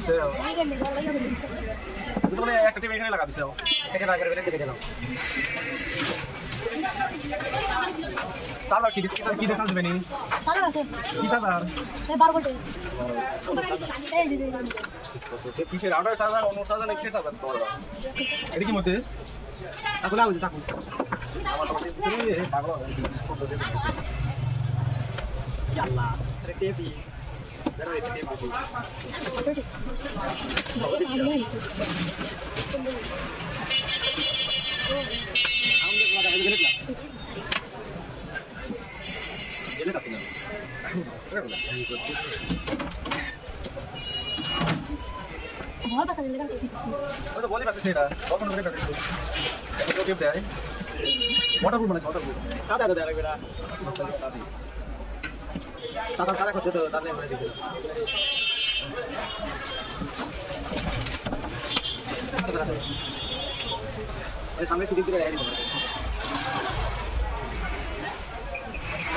দিছে তুমি মানে একটা টিম এখানে লাগা দিছো এটা লাগা করে দেখে দাও চার্জার কি দিয়ে চার্জ দিবেনি চার্জার আছে কি চার্জার এই 12 ভোল্ট এই দিদি কিসের আউটার চার্জার অন্য চার্জার নাকি চার্জার তোমার এটা কি মতে এখন আউজ চাকু আমার তো পাগল ইয়াল্লা আরে টেপি বের হইতে টেপি আমনে লাগা গেলে না গেলে কাছে না बहुत पसंद है लेकिन टेपी पसंद वो तो बोली बात है और कौन करे तो टेप दे वाटरप्रूफ बना वाटरप्रूफ दादा दादा यार बेटा दादा सारा कुछ तो दादा ने बना दिया अरे सामने किसी की तैयारी कर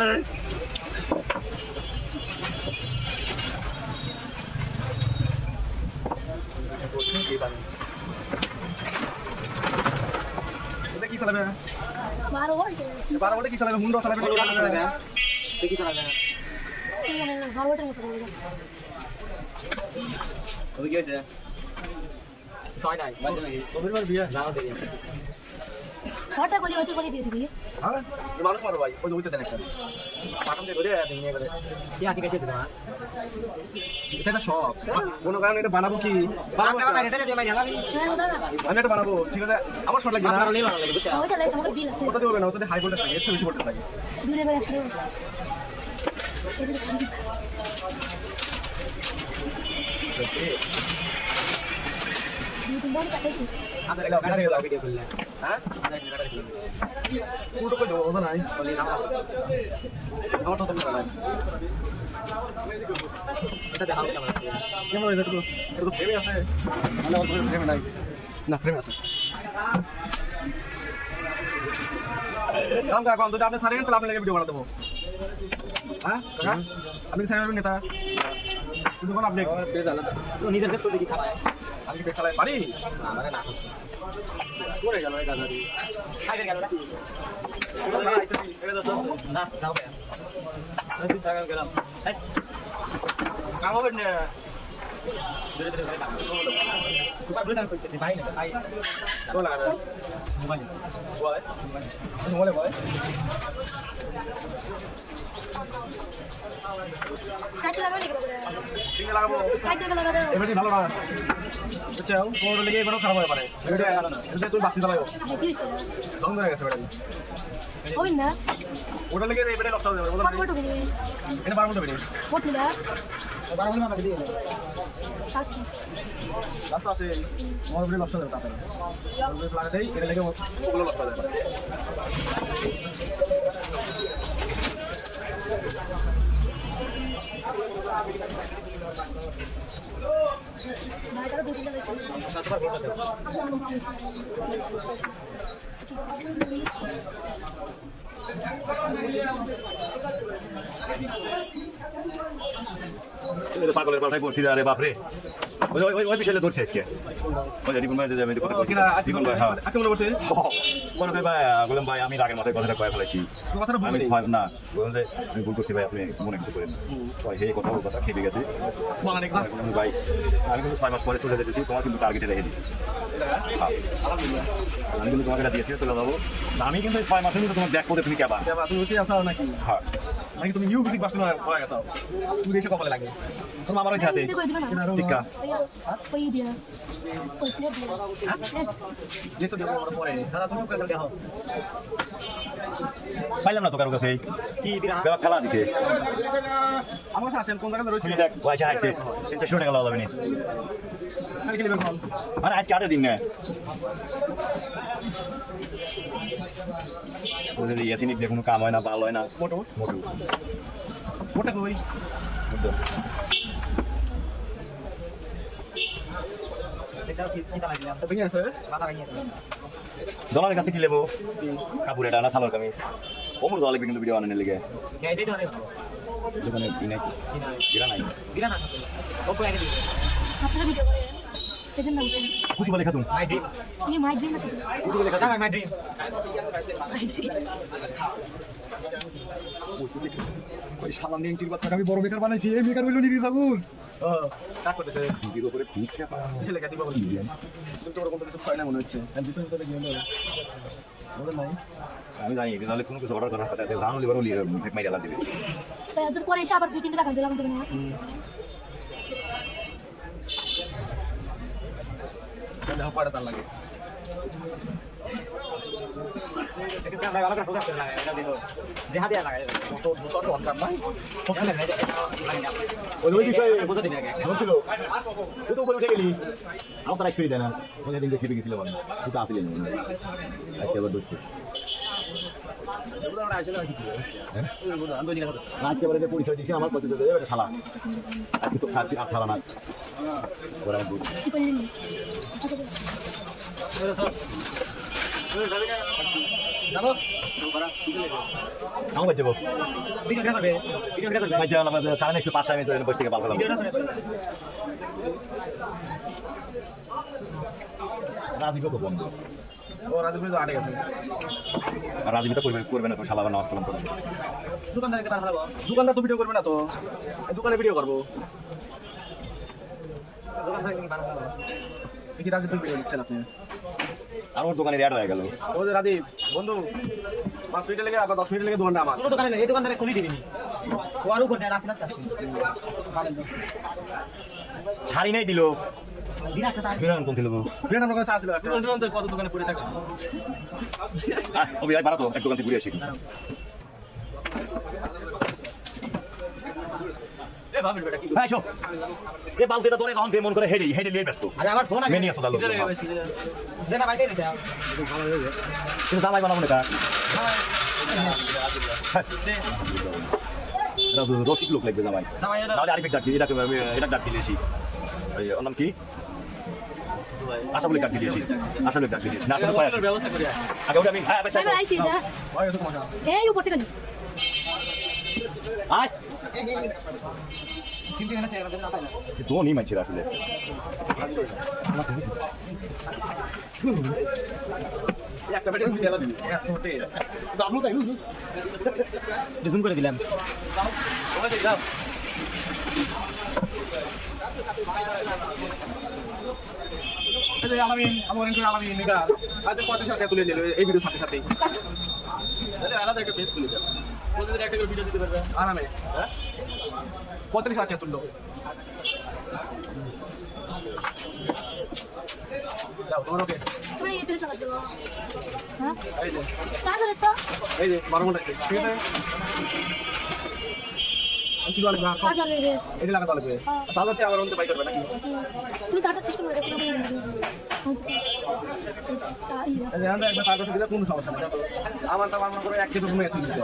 अरे এটা কি চালাবে 12 ভোল্ট 12 ভোল্টে কি চালাবে মুন্ডো চালাবে কি চালাবে এটা কি চালাবে এই মানে 12 ভোল্টের মতো বলবো ওই কি হইছে ছয় নাই বাজে নাকি ওদের বিয়ে যাও দেরি শর্টটা গলি হতে করে দিয়েছি দিয়ে হ্যাঁ মানুষ মারো ভাই ওই ওইতে দেন একটা পাটন দিয়ে ধরে নিয়ে করে কি আকি কাছে না এটা একটা শখ কোনো কারণে এটা বানাবো কি বানাবো এটা দিয়ে মাইরা আমি এটা বানাবো ঠিক আছে আমার শর্ট লাগবে না আর নিলাম লাগে বুঝছো ওইটা লাগে তোমার বিল আছে ওটা দিও না ওটাতে হাই ভোল্টেজ লাগে একটু বেশি ভোল্টেজ লাগে দূরে করে একটা দুটো বড় কাটাইছি আদা এলো কাটা দিয়ে দাও ভিডিও করলে হ্যাঁ আদা কাটা দিয়ে পুরো কই দাও ওটা নাই বলি না আমার তো তুমি না এটা দেখাও কেমন এটা তো ফ্রেমে আছে মানে ওর ফ্রেমে নাই না ফ্রেমে আছে কাম কা কোন তো আপনি সারে তো আপনি লাগে ভিডিও বানা দেবো হ্যাঁ কাকা আপনি সারে নেতা তুমি কোন আপনি পেজ আলাদা তো নিজের পেজ তো দেখি খাওয়া আমি পেজ চালাই পারি না মানে না করে গেল এই গাজারি আইবে গেল না আইতেছি এবার তো না যাও ভাই আমি টাকা গেলাম কাম হবে না ধীরে ধীরে কাম সুপার ব্লেন্ডার করতেছি ভাই না ভাই তো লাগা মোবাইল বয় মোবাইল বয় কাটি লাগাও নাকি বাবা ঠিক লাগাবো কাটি লাগা দাও এবারে ভালো না বুঝছো ওর লেগে এবারে খারাপ হয়ে পারে এটা তুই বাতি চালাও কি হইছে জং ধরে গেছে বেটা ওই না ওটা লেগে এবারে লক হবে ওটা কত বড় করে এটা 12 মিনিট হবে কত না 12 মিনিট আমাকে দিয়ে সাথে রাস্তা আছে মোর উপরে লক হবে তাতে ওটা লাগা দেই এটা লেগে ওগুলো লক হবে ভাইটার দুটো লাগাইছি সুপার ভোল্ট দাও পাগলের পাল্টায় পড়ছি আরে বাপরে ওই ওই ওই বিষয়টা ধরছে আজকে ওই রিপন ভাই যাবে কথা বলছি রিপন ভাই হ্যাঁ আজকে মনে পড়ছে কোন ভাই বললাম ভাই আমি রাগের মাথায় কথাটা কয়ে ফেলাইছি কথাটা আমি বলি না বললাম যে আমি ভুল করছি ভাই আপনি মনে কিছু করেন তো সেই কথা খেপে গেছে বলেন একদম ভাই আমি কিন্তু 6 মাস পরে চলে যেতেছি তোমার কিন্তু টার্গেটে রেখে দিয়েছি আলহামদুলিল্লাহ আমি কিন্তু তোমাকে এটা দিয়েছি চলে যাবো আমি কিন্তু 6 মাসের মধ্যে তোমার দেখো তুমি কেবা তুমি উঠে আসাও নাকি হ্যাঁ নাকি তুমি নিউ মিউজিক বাসনা হয়ে গেছো তুমি এসে কপালে লাগে তোমার আমার সাথে ঠিক আছে ওই দিয়া ওই প্লেট যেহেতু দেবো পরে দাদা তুমি করে দেখো পাইলাম না তো কারো কাছে কি দিরা বেলা খেলা দিছে আমার কাছে আছেন কোন জায়গায় রয়েছে তুমি দেখ ওই যা হাইছে 300 টাকা লাগাবে নি আর কি নেবেন কোন আরে আজকে 8 দিন না ওদের ইয়াসিনি দিয়ে কোনো কাম হয় না ভালো হয় না মোটো মোটু মোটা কই দেখাও কি কি লাগবে তো ভেঙে আছে মাথা ভেঙে আছে দলার কাছে কি লেবো কাপড় এটা না সালোয়ার কামিজ ওমর দলে কিন্তু ভিডিও আননে লেগে গাইতে ধরে দোকানে কি নাই গিরা নাই বিরা না ওপো আগে দিই আপনারা ভিডিও করে এদের নাম কি কুতু বলে খাতুন মাই ড্রিম ये माय ड्रीम है কুতু বলে কথা মাই ড্রিম ওই শালা নেংটির বাচ্চাকে আমি বড় বেকার বানাইছি এই বেকার হইলো নিরি থাকুন ও কাট করতেছে ডিগির উপরে খুব খেপা ছেলে কাটি বাবা কিন্তু ওরকম কিছু হয় না মনে হচ্ছে আমি ভিতরে ভিতরে গিয়ে বলে নাই আমি জানি তাহলে কোনো কিছু অর্ডার করার সাথে জানো লিবার ওলি ফেক মাইরা লা দিবে तो এত করে এসে আবার 2-3 টাকা দিলাম যাবে না দেখো পড়া তার লাগে একটু কাম লাগা লাগা ফোকাস করে লাগা এটা দেখো দেহা দিয়া লাগা তো দুটো অন কাম না ফোকাস লাগা ওই বিষয়ে বুঝা দিবি আগে বলছিল তুই তো উপরে উঠে গেলি আমার তার এক্সপেরি দেয় না ওই দিন দেখে গেছিল বল তুই তো আসলি না আজকে আবার দুঃখ আজকে আবার এটা পরিচয় দিয়েছি আমার কত দেবে এটা শালা আজকে তো খাচ্ছি আর শালা না ওরা দুধ কি করলেন যাবো আমার বাচ্চা ভিডিও করবে ভিডিও করবে বাচ্চা কারণ একটু 5 টাইমে তো বসে থেকে পাল্টা রাজীব তো বন্ধ ও রাজু তো আটে গেছে আর রাজীব তো করবে না তো শালা নামাজ কালাম করবে দোকানদারকে পাঠাবো দোকানদার তো ভিডিও করবে না তো দোকানে ভিডিও করবো দোকানদার কি বানাবো কি রাজু তো ভিডিও দিচ্ছেন আপনি আর ওর দোকানে অ্যাড হয়ে গেল ও যে রাজীব বন্ধু 5 মিনিট লেগে আবার 10 মিনিট লেগে দোকানটা আমার কোনো দোকানে নেই এই দোকানদারে খুলি দিবি ও আর উপর যায় রাখি না শাড়ি নেই দিল বিরান কোন দিল বিরান আমার কাছে আসলো বিরান তো কত দোকানে পড়ে থাকে ওই ভাই বাড়া তো এক দোকান থেকে ঘুরে আসি এ ভাবি বেটা কি ভাই শো এ বালতিটা ধরে তখন মন করে হেডে হেডে নিয়ে ব্যস্ত আরে আমার ফোন মেনি আসো দালো দেনা বাইতে নিছে কিন্তু জামাই বানাবো না রসিক লোক লাগবে জামাই নাহলে আরেক ডাক দিই এটা ডাক দিলেছি ওর নাম কি আশা বলে ডাক দিয়েছি আসলে ডাক দিয়েছি না আসলে ব্যবস্থা করি আগে ওটা আমি হ্যাঁ এবার আইছি যা হয় তো মজা এই উপর থেকে নি আয় সিমটি এখানে থেকে না তাই না তো নি মাইছিরা আসলে একটা বেটে দিয়ে দিলাম এত হোটে দাবলু তাই জুম করে দিলাম ওই যে যাও এই আলামিন আমার এখানে আলামিন নিগা আজ 35 টাকা তুলে নিল এই ভিডিওর সাথে সাথেই তাহলে আলাদা একটা পেজ খুলে দাও প্রতিদিন একটা করে ভিডিও দিতে পারবে আরামে হ্যাঁ 35 টাকা তুললো যাও তোমার ওকে তুমি এই টাকা দাও হ্যাঁ এই যে চার্জার তো এই যে 12 ঘন্টা ঠিক আছে কি বলে না চার্জার রে এটা লাগাতে লাগবে চার্জারতে আবার অন্য বাই করবে নাকি তুমি চার্জার সিস্টেম করে দেখো এই যে আমরা একবার তার কাছে দিলে কোনো সমস্যা নেই আমার তো আমার করে এক কেজি রুমে আছে দিতে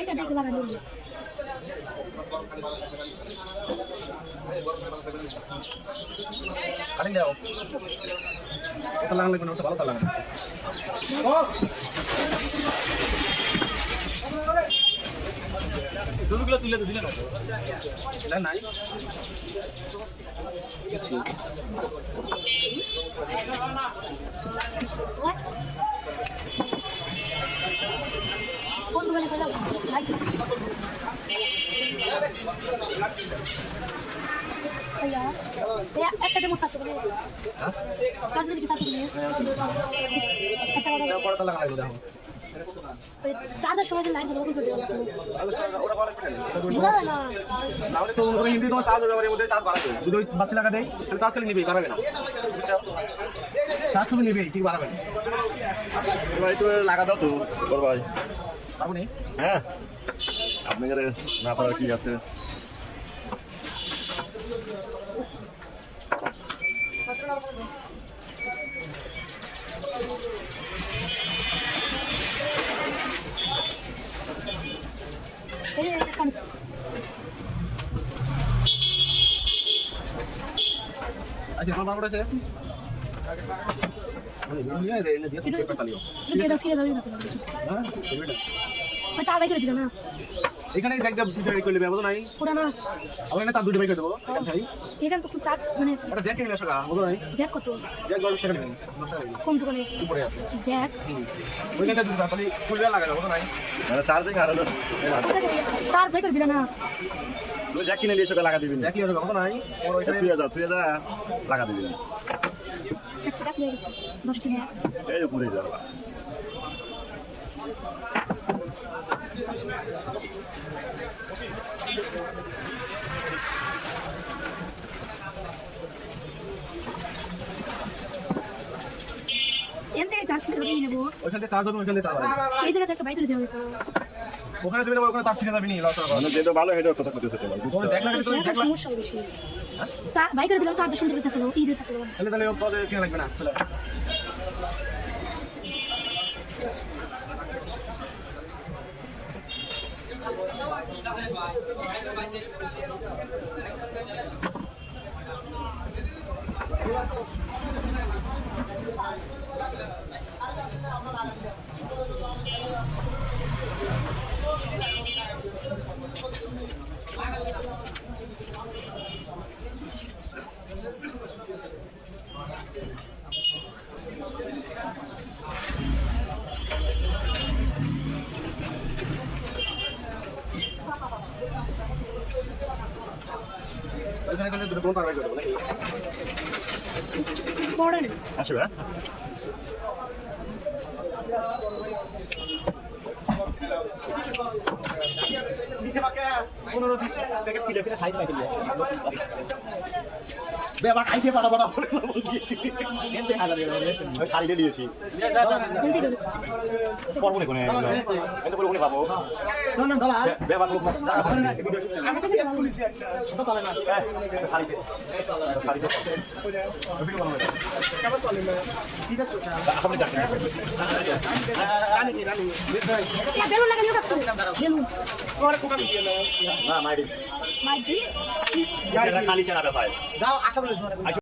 এইটা দেখে লাগা দিই কাটিং দাও এটা লাগালে কোনো ভালো তা লাগবে সুযোগগুলো তুলে তো দিলে না এটা নাই কিছু কোন দোকানে গেলাম ভাই ভাইয়া একটা দেবো সাথে করে সাথে দিকে সাথে দিয়ে একটা কথা পড়াটা লাগালে দেখো চার্জার সময় লাইন ধরে করে দিও ওটা করে বুঝা না তাহলে তো ওর হিন্দি তোমার চার্জ ব্যবহারের মধ্যে চার্জ বাড়াবে যদি ওই বাতি লাগা দেয় তাহলে চার্জ করে নিবে বাড়াবে না বুঝছো চার্জ করে নিবে ঠিক বাড়াবে না ভাই তো লাগা দাও তো বড় ভাই আপনি হ্যাঁ আপনাদের না পারার কি আছে এই যে কানেছে আচ্ছা কোন বারবার আছে নিয়ে দে এনে দিয়ে তো পেপার চালিও দিয়ে দাও সিরিয়াস হয়ে যেতে হ্যাঁ ওই তার বাই করে দিল না এখানে দেখ দেব দুটো করে নেবে বুঝো নাই পুরা না আমরা না তার দুটো বাই করে দেবো ভাই এখানে তো খুব চার্জ মানে এটা জ্যাক কিনে আসো গা বুঝো নাই জ্যাক কত জ্যাক গরম সেটা নেবেন নষ্ট হয়ে কোন দোকানে উপরে আছে জ্যাক ওইখানে দুটো তাহলে ফুলটা লাগানো বুঝো নাই মানে চার্জিং হারালো তার বাই করে দিল না তুই জ্যাক কিনে নিয়ে এসে লাগা দিবি না জ্যাক কি হবে বুঝো নাই ওর ওইখানে থুয়ে যা লাগা দিবি না একটা টাকা 10 টাকা এই উপরে যা এনতে চার্জ করে দিয়ে নেব ওইখানে চার্জ হবে ওইখানে চার্জ এই জায়গাতে একটা বাই করে দেওয়া তো ওখানে তুমি ওখানে তার ছিঁড়ে যাবে নি লস হবে মানে যেটা ভালো সেটা কথা কইতেছে তোমার ওখানে জ্যাক লাগালে তুমি জ্যাক সমস্যা হবে বেশি তা বাই করে দিলাম তো আর সুন্দর কথা ছিল এই দিতে ছিল তাহলে তাহলে ও পরে কিনে লাগবে না চলে ওইখানে গেলে দুটো কোন তার বাই করে দেবো নাকি বড় না আসবে হ্যাঁ নিচে পাকে 15-20 প্যাকেট কিলো কিনে সাইজ পাই দিলে বেবা খাইতে পারা বড় এনতে হাজার ওই শাড়িটা নিয়েছি এনতে গেল করবো না কোনে এত করে কোনে পাবো না না ডলার বেবা লোক আমি তো বিয়াস করেছি তো চলে না শাড়িতে শাড়িতে কেমন চলে না ঠিক আছে আসলে যাচ্ছে রানি বেলুন লাগালি ওটা বেলুন ওরে কোকা দিয়ে না না মাইরি মাইজি খালি কেনা ব্যাপার দাও আশা বলে